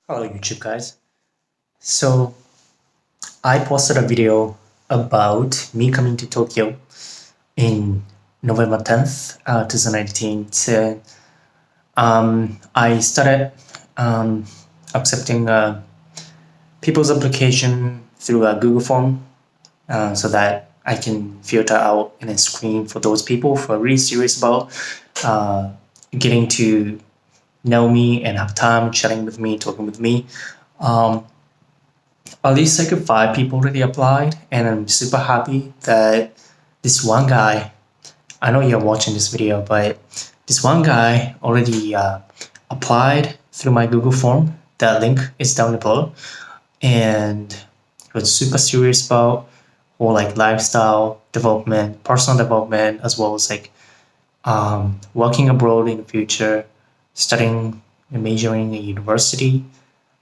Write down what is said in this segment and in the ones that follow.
Hello YouTube guys. So I posted a video about me coming to Tokyo in November 10th, 2019. So I started accepting people's application through a Google form so that I can filter out and then screen for those people who are really serious about getting to know me and have time chatting with me, talking with me. At least like 5 people already applied, and I'm super happy that this one guy, I know you're watching this video, but this one guy already applied through my Google form. The link is down below, and he was super serious about whole like lifestyle development, personal development, as well as like working abroad in the future, studying and majoring in university,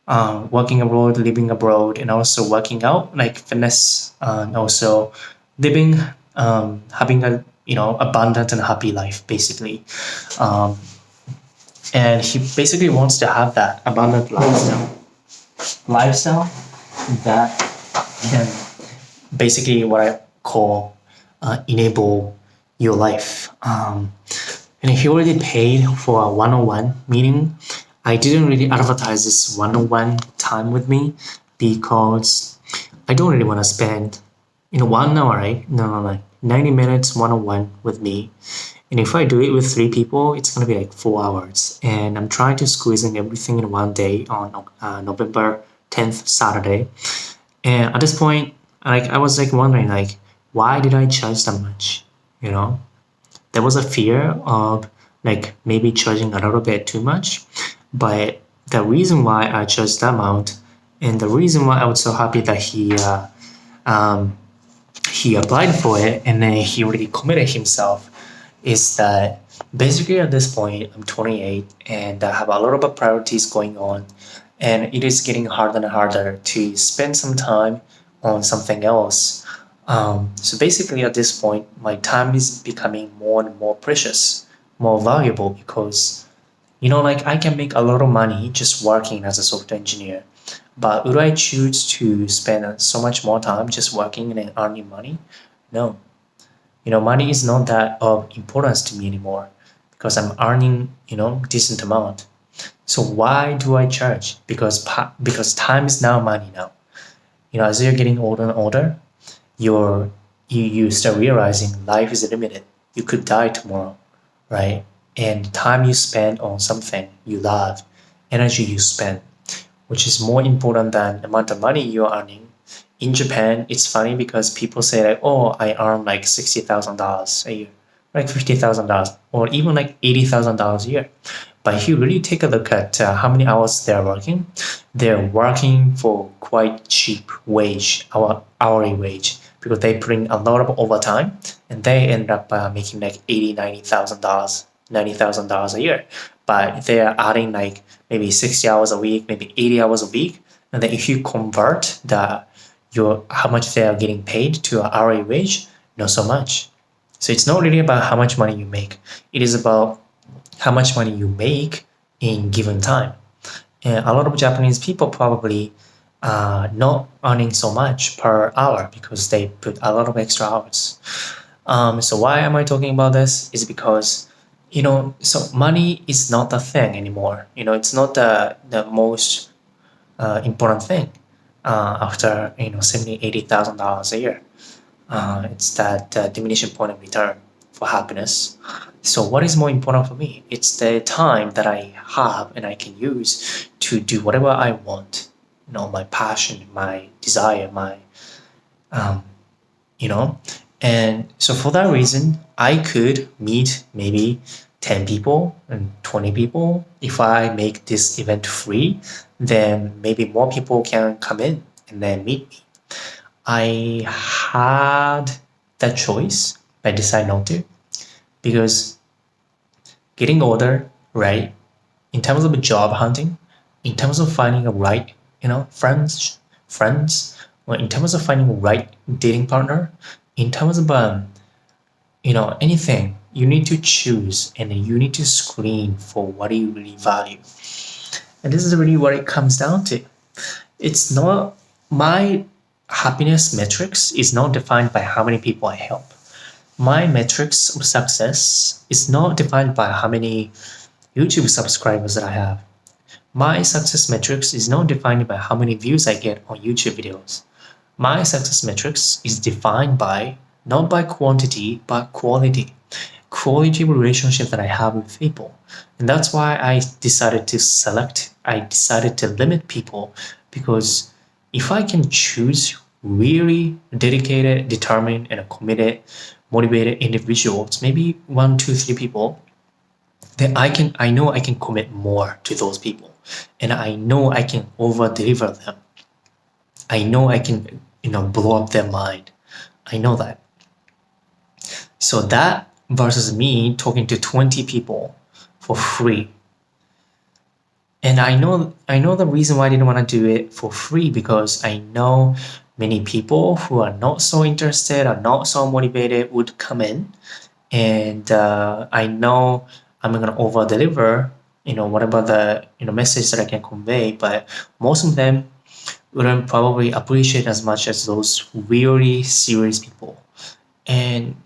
working abroad, living abroad, and also working out like fitness, and also living, having a abundant and happy life basically. And he basically wants to have that abundant lifestyle that can basically what I call enable your life. And he already paid for a one-on-one meeting. I didn't really advertise this one-on-one time with me because I don't really want to spend 1 hour, right? No, like 90 minutes one-on-one with me. And if I do it with 3 people, it's going to be like 4 hours. And I'm trying to squeeze in everything in one day on November 10th, Saturday. And at this point, I was like wondering, like, why did I charge that much? There was a fear of like maybe charging a little bit too much, but the reason why I charged that amount and the reason why I was so happy that he applied for it and then he already committed himself is that basically at this point I'm 28 and I have a lot of priorities going on, and it is getting harder and harder to spend some time on something else. So basically at this point, my time is becoming more and more precious, more valuable because, I can make a lot of money just working as a software engineer. But would I choose to spend so much more time just working and earning money? No. Money is not that of importance to me anymore because I'm earning, decent amount. So why do I charge? Because time is now money now. As you're getting older and older, you start realizing life is limited. You could die tomorrow, right? And time you spend on something you love, energy you spend, which is more important than the amount of money you're earning. In Japan, it's funny because people say like, oh, I earn like $60,000 a year, like $50,000, or even like $80,000 a year. But if you really take a look at how many hours they're working for quite cheap wage, hourly wage, because they put in a lot of overtime and they end up making like $90,000 a year. But they're adding like maybe 60 hours a week, maybe 80 hours a week. And then if you convert how much they are getting paid to an hourly wage, not so much. So it's not really about how much money you make. It is about how much money you make in given time. And a lot of Japanese people probably not earning so much per hour because they put a lot of extra hours. So why am I talking about this? Is because, so money is not the thing anymore. It's not the most important thing after, $70,000, $80,000 a year. It's that diminishing point of return for happiness. So what is more important for me? It's the time that I have and I can use to do whatever I want. My passion, my desire, And so for that reason, I could meet maybe 10 people and 20 people. If I make this event free, then maybe more people can come in and then meet me. I had that choice, but I decided not to. Because getting older, right, in terms of job hunting, in terms of finding a right, friends, or in terms of finding a right dating partner, in terms of, anything, you need to choose and you need to screen for what you really value. And this is really what it comes down to. It's not my happiness metrics is not defined by how many people I help. My metrics of success is not defined by how many YouTube subscribers that I have. My success metrics is not defined by how many views I get on YouTube videos. My success metrics is defined by not by quantity but quality. Quality relationship that I have with people. And that's why I decided to limit people, because if I can choose really dedicated, determined, and committed, motivated individuals, maybe 1, 2, 3 people, then I know I can commit more to those people. And I know I can over-deliver them. I know I can, blow up their mind. I know that. So that versus me talking to 20 people for free. And I know the reason why I didn't want to do it for free, because I know many people who are not so interested or not so motivated would come in, and I know I'm gonna over deliver, whatever the message that I can convey, but most of them wouldn't probably appreciate as much as those really serious people. And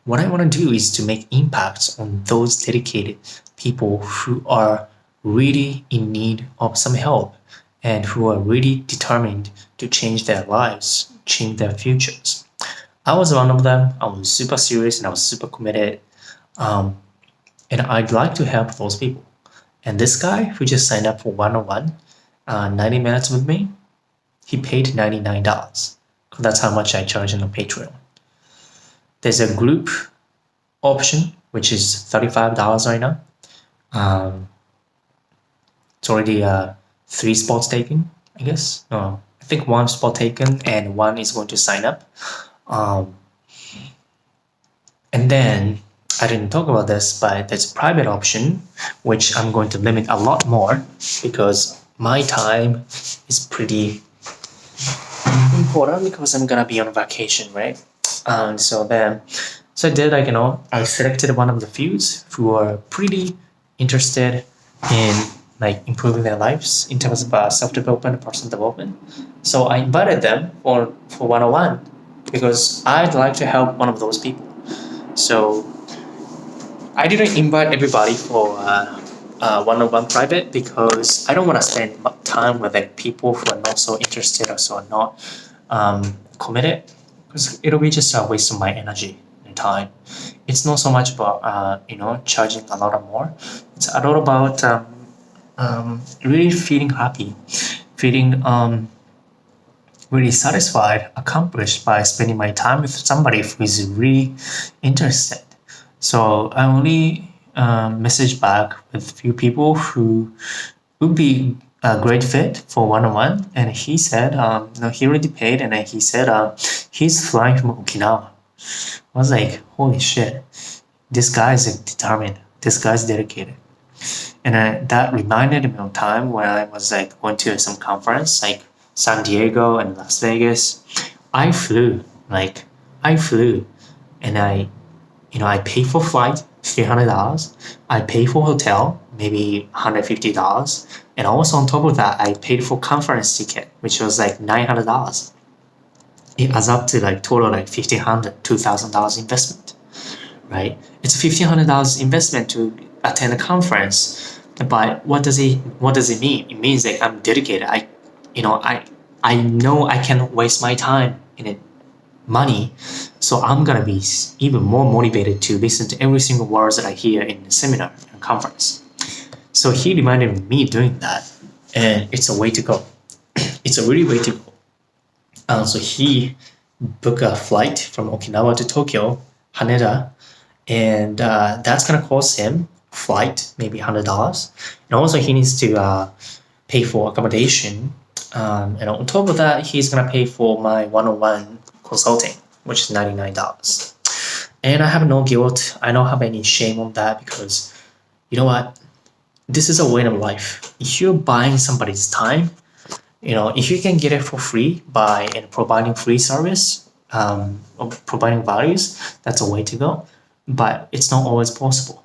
what I want to do is to make impacts on those dedicated people who are really in need of some help and who are really determined to change their lives, change their futures. I was one of them. I was super serious and I was super committed. And I'd like to help those people. And this guy who just signed up for one-on-one, 90 minutes with me, he paid $99. That's how much I charge on Patreon. There's a group option, which is $35 right now. It's already 3 spots taken, I guess. No, I think 1 spot taken and 1 is going to sign up. And then, I didn't talk about this, but there's a private option, which I'm going to limit a lot more because my time is pretty important because I'm gonna be on vacation, right? So I did, I selected one of the few who are pretty interested in improving their lives in terms of self-development and personal development. So I invited them for one-on-one because I'd like to help one of those people. So I didn't invite everybody for one-on-one private because I don't want to spend time with people who are not so interested or so are not committed, because it'll be just a waste of my energy and time. It's not so much about charging a lot more. It's a lot about really feeling happy, feeling really satisfied, accomplished by spending my time with somebody who is really interested. So I only messaged back with a few people who would be a great fit for one-on-one, and he said he already paid, and he said he's flying from Okinawa. I was like, holy shit, this guy is determined, this guy's dedicated. And that reminded me of time when I was going to some conference like San Diego and Las Vegas. I flew, and I paid for flight, $300. I paid for hotel, maybe $150. And also on top of that, I paid for conference ticket, which was $900. It adds up to total $1,500, $2,000 investment, right? It's $1,500 investment to attend a conference. But what does it mean? It means I'm dedicated. I know I can't waste my time in it. Money, so I'm gonna be even more motivated to listen to every single word that I hear in the seminar and conference. So he reminded me doing that, and it's a way to go. It's a really way to go. So he booked a flight from Okinawa to Tokyo, Haneda, and that's gonna cost him flight maybe $100, and also he needs to pay for accommodation, and on top of that, he's gonna pay for my one-on-one consulting, which is $99. And I have no guilt. I don't have any shame on that, because you know what? This is a way of life. If you're buying somebody's time, if you can get it for free by providing free service, or providing values, that's a way to go. But it's not always possible.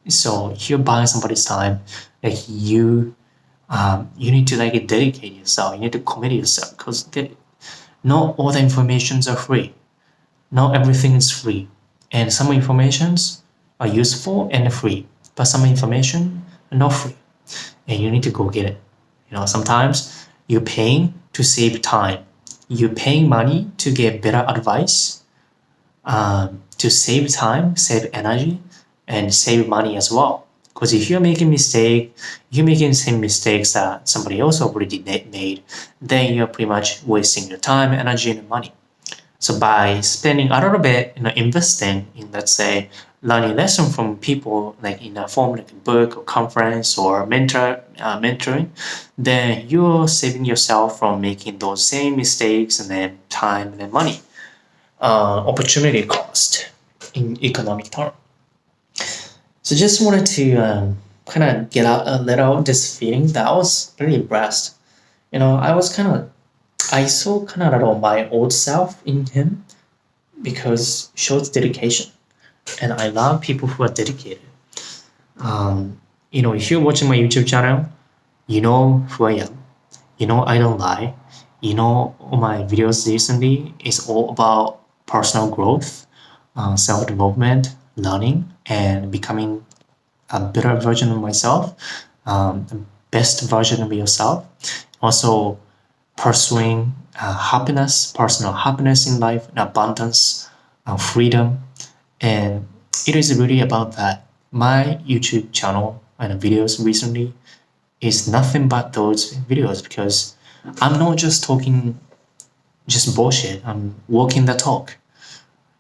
So if you're buying somebody's time, like you need to like dedicate yourself. You need to commit yourself because not all the informations are free. Not everything is free, and some informations are useful and free, but some information are not free, and you need to go get it. Sometimes you're paying to save time. You're paying money to get better advice, to save time, save energy, and save money as well. Because if you're making the same mistakes that somebody else already made, then you're pretty much wasting your time, energy, and money. So by spending a little bit, investing in, let's say, learning lesson from people like in a form like a book or conference or mentoring, then you're saving yourself from making those same mistakes and then time and then money. Opportunity cost in economic term. So just wanted to kind of let out this feeling that I was really impressed. I saw kind of little my old self in him because it shows dedication. And I love people who are dedicated. If you're watching my YouTube channel, you know who I am. I don't lie. All my videos recently is all about personal growth, self-development, learning, and becoming a better version of myself, the best version of yourself. Also, pursuing happiness, personal happiness in life, and abundance, freedom. And it is really about that. My YouTube channel and videos recently is nothing but those videos because I'm not just talking just bullshit. I'm walking the talk.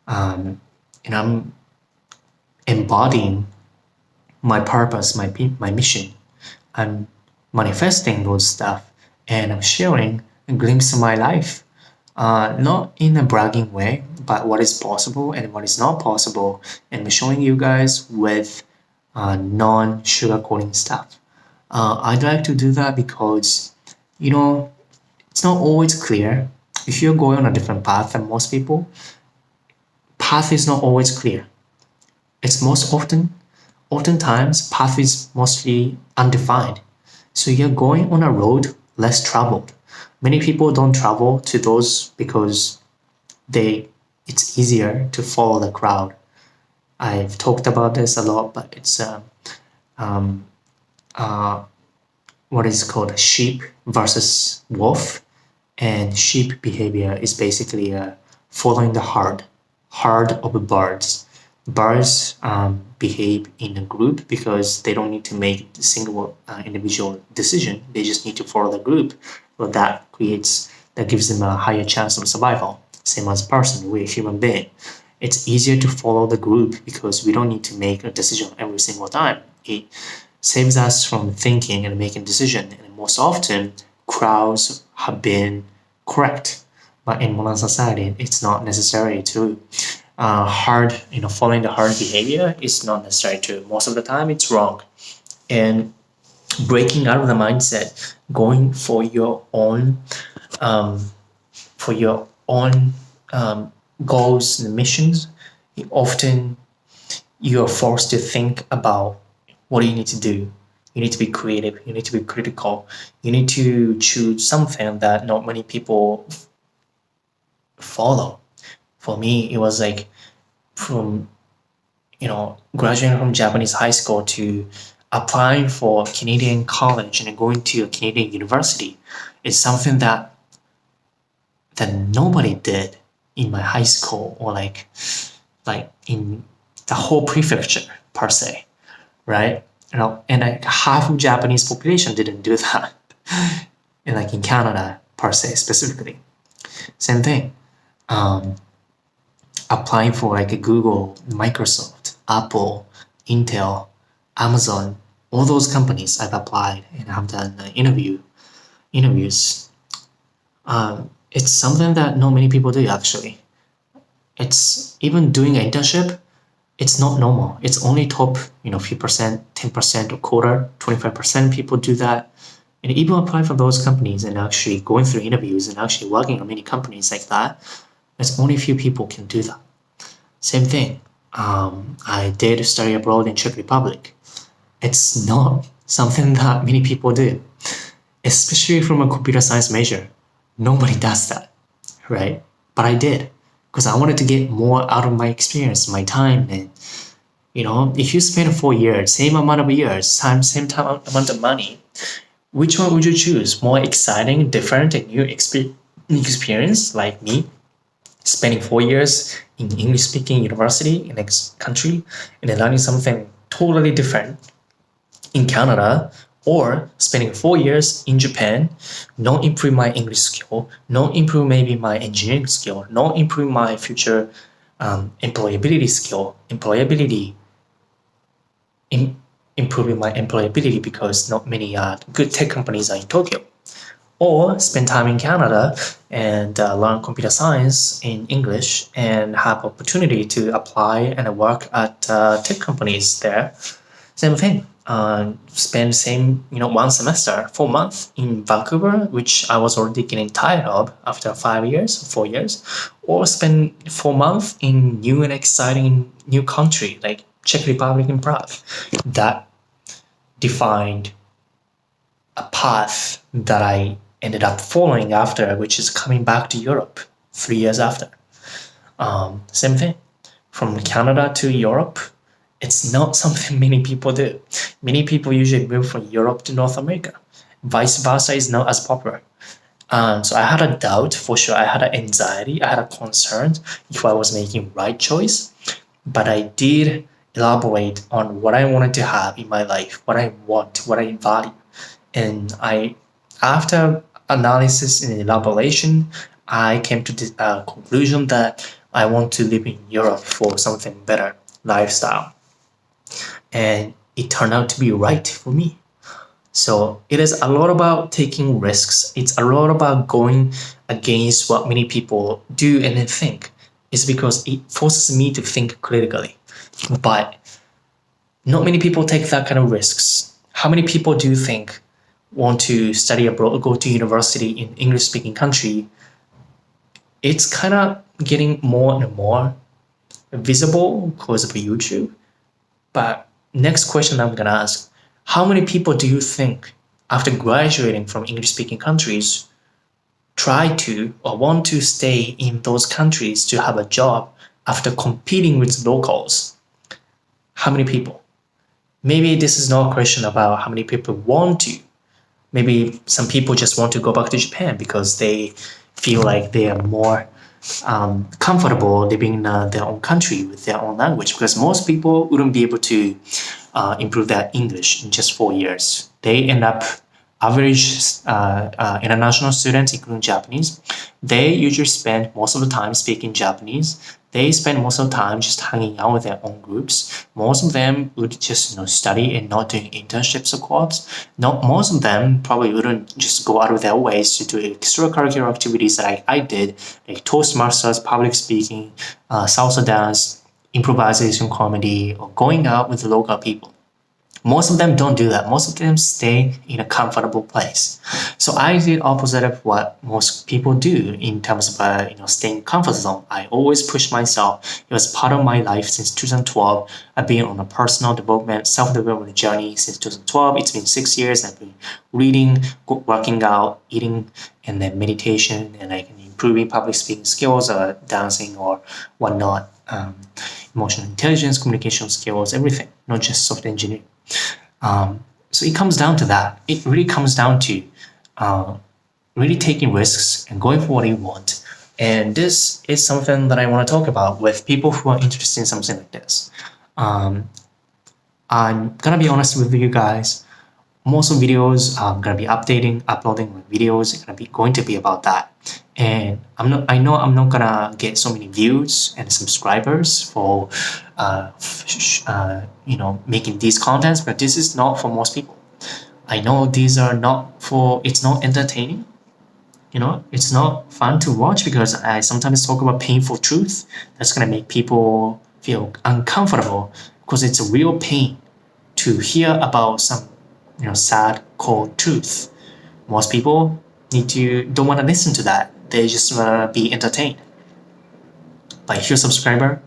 And I'm embodying my purpose, my mission. I'm manifesting those stuff and I'm sharing a glimpse of my life. Not in a bragging way, but what is possible and what is not possible, and I'm showing you guys with non-sugarcoating stuff. I'd like to do that because, it's not always clear. If you're going on a different path than most people, path is not always clear. It's oftentimes path is mostly undefined. So you're going on a road less traveled. Many people don't travel to those because it's easier to follow the crowd. I've talked about this a lot, but it's what is called sheep versus wolf, and sheep behavior is basically following the herd of birds. Birds behave in a group because they don't need to make a single individual decision. They just need to follow the group. Well, that gives them a higher chance of survival. Same as a person, we're a human being. It's easier to follow the group because we don't need to make a decision every single time. It saves us from thinking and making decisions. And most often, crowds have been correct. But in modern society, it's not necessary to. Following the herd behavior is not necessary to. Most of the time, it's wrong. And breaking out of the mindset, going for your own goals and missions, often you're forced to think about what do you need to do. You need to be creative. You need to be critical. You need to choose something that not many people follow. For me, it was like from graduating from Japanese high school to applying for Canadian college and going to a Canadian university is something that nobody did in my high school or like in the whole prefecture per se, right? And like half of Japanese population didn't do that, and like in Canada per se specifically, same thing. Applying for like Google, Microsoft, Apple, Intel, Amazon, all those companies I've applied and have done interviews. It's something that not many people do actually. It's even doing an internship, it's not normal. It's only top, few percent, 10% or quarter, 25% people do that. And even apply for those companies and actually going through interviews and actually working on many companies like that, there's only a few people can do that. Same thing. I did study abroad in Czech Republic. It's not something that many people do, especially from a computer science major. Nobody does that, right? But I did, because I wanted to get more out of my experience, my time. And if you spend 4 years, same amount of years, same amount of money, which one would you choose? More exciting, different, and new experience, like me, spending 4 years in English-speaking university in a country and then learning something totally different in Canada, or spending 4 years in Japan, not improve my English skill, not improve maybe my engineering skill, not improve my future employability skill, improving my employability because not many good tech companies are in Tokyo. Or spend time in Canada and learn computer science in English and have opportunity to apply and work at tech companies there. Same thing. Spend same 1 semester, 4 months in Vancouver, which I was already getting tired of after 4 years, or spend 4 months in new and exciting new country like Czech Republic and Prague. That defined a path that I ended up following after, which is coming back to Europe 3 years after. Same thing. From Canada to Europe, it's not something many people do. Many people usually move from Europe to North America. Vice versa is not as popular. So I had a doubt, for sure. I had an anxiety. I had a concern if I was making right choice. But I did elaborate on what I wanted to have in my life, what I want, what I value. And after analysis and elaboration, I came to the conclusion that I want to live in Europe for something better lifestyle. And it turned out to be right for me. So it is a lot about taking risks. It's a lot about going against what many people do and then think. It's because it forces me to think critically. But not many people take that kind of risks. How many people do you think want to study abroad or go to university in English-speaking country? It's kind of getting more and more visible because of YouTube. But next question I'm going to ask, how many people do you think after graduating from English-speaking countries try to or want to stay in those countries to have a job after competing with locals? How many people? Maybe this is not a question about how many people want to. Maybe some people just want to go back to Japan because they feel like they are more comfortable living in their own country with their own language, because most people wouldn't be able to improve their English in just 4 years. They end up average international students, including Japanese, they usually spend most of the time speaking Japanese. They spend most of the time just hanging out with their own groups. Most of them would just study and not doing internships or co-ops. Most of them probably wouldn't just go out of their ways to do extracurricular activities like I did, like Toastmasters, public speaking, salsa dance, improvisation comedy, or going out with the local people. Most of them don't do that. Most of them stay in a comfortable place. So I did opposite of what most people do in terms of staying comfort zone. I always push myself. It was part of my life since 2012. I've been on a personal development, self-development journey since 2012. It's been 6 years. I've been reading, working out, eating, and then meditation, and improving public speaking skills, dancing or whatnot, emotional intelligence, communication skills, everything, not just software engineering. So it comes down to that. It really comes down to really taking risks and going for what you want. And this is something that I want to talk about with people who are interested in something like this. I'm gonna be honest with you guys. Most of the videos I'm gonna be uploading my videos are going to be about that. And I know I'm not gonna get so many views and subscribers for making these contents, but this is not for most people. I know these are it's not entertaining. It's not fun to watch because I sometimes talk about painful truth that's gonna make people feel uncomfortable, because it's a real pain to hear about some sad, cold truth. Most people don't want to listen to that. They just want to be entertained. But if you're a subscriber,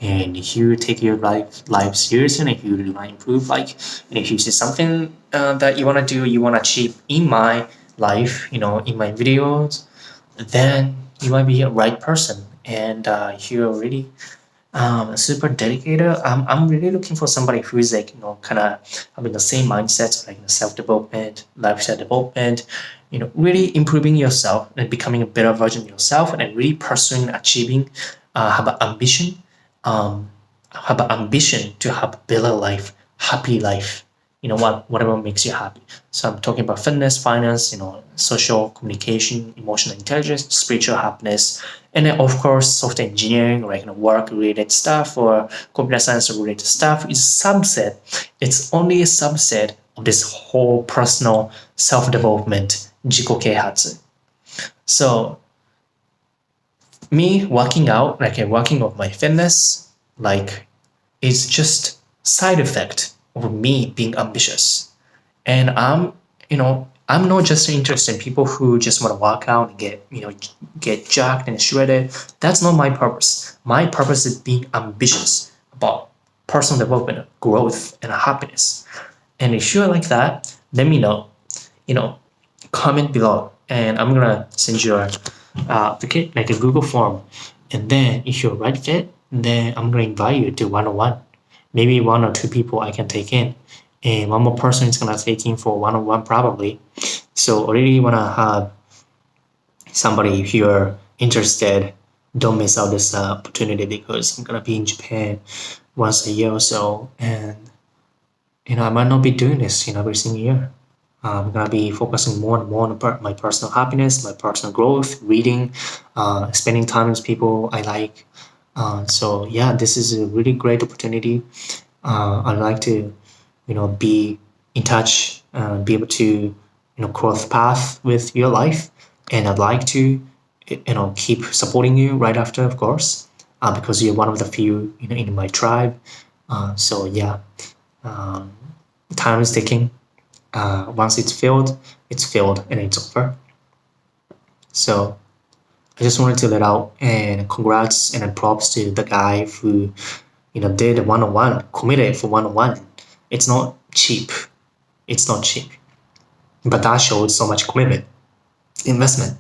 And if you take your life seriously, and if you really want to improve, and if you see something that you want to do, you want to achieve in my life, in my videos, then you might be a right person. And if you're really super dedicated, I'm really looking for somebody who is kind of having the same mindset, like self-development, lifestyle development, really improving yourself and becoming a better version of yourself, and really pursuing, achieving, have an ambition to have a better life, happy life, whatever makes you happy. So I'm talking about fitness, finance, social communication, emotional intelligence, spiritual happiness, and then of course software engineering, or work related stuff, or computer science related stuff is subset. It's only a subset of this whole personal self-development, 自己啓発. So me working out, working on my fitness, is just side effect of me being ambitious. And I'm not just interested in people who just want to work out and get jacked and shredded. That's not my purpose. My purpose is being ambitious about personal development, growth, and happiness. And if you're like that, let me know. Comment below, and I'm gonna send you a Google form. And then if you're right fit, then I'm gonna invite you to one-on-one. Maybe 1 or 2 people I can take in, and one more person is gonna take in for one-on-one probably. So I really wanna have somebody, if you're interested, don't miss out this opportunity, because I'm gonna be in Japan once a year or so, and I might not be doing this every single year. I'm gonna be focusing more and more on my personal happiness, my personal growth, reading, spending time with people I like. So yeah, this is a really great opportunity. I'd like to, be in touch, be able to, cross path with your life, and I'd like to, keep supporting you right after, of course, because you're one of the few, in my tribe. So yeah, time is ticking. Once it's filled, and it's over. So I just wanted to let out, and congrats and props to the guy who, did one-on-one, committed for one-on-one. It's not cheap. But that shows so much commitment, investment.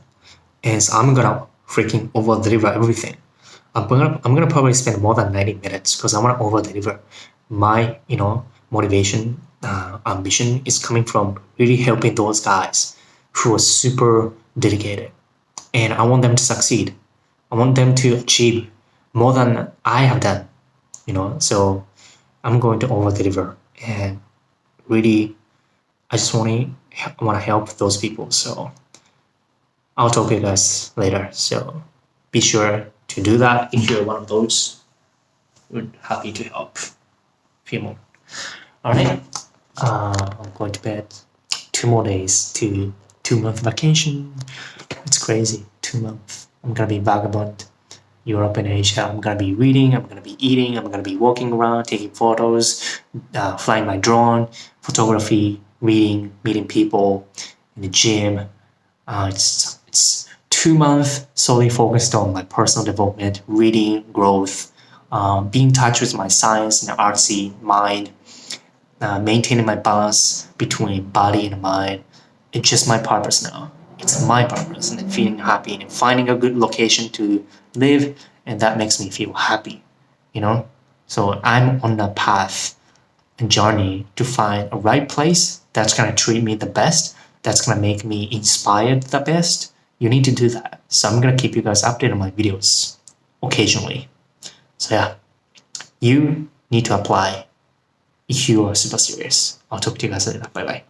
And so I'm gonna freaking over-deliver everything. I'm gonna probably spend more than 90 minutes, because I want to over-deliver. My, motivation, ambition is coming from really helping those guys who are super dedicated, and I want them to succeed. I want them to achieve more than I have done, so I'm going to over deliver, and really I just want to help those people. So I'll talk to you guys later, so be sure to do that if you're one of those. We're happy to help a few more. All right, I'm going to bed. 2 more days to 2-month vacation. It's crazy. 2 months. I'm gonna be vagabond, Europe and Asia. I'm gonna be reading. I'm gonna be eating. I'm gonna be walking around, taking photos, flying my drone, photography, reading, meeting people in the gym. It's 2 months solely focused on my personal development, reading, growth, being in touch with my science and artsy mind. Maintaining my balance between body and mind. It's just my purpose now. It's my purpose, and feeling happy and finding a good location to live, and that makes me feel happy, So I'm on the path and journey to find a right place that's gonna treat me the best, that's gonna make me inspired the best. You need to do that. So I'm gonna keep you guys updated on my videos occasionally. So yeah, you need to apply if you are super serious. I'll talk to you guys later. Bye bye.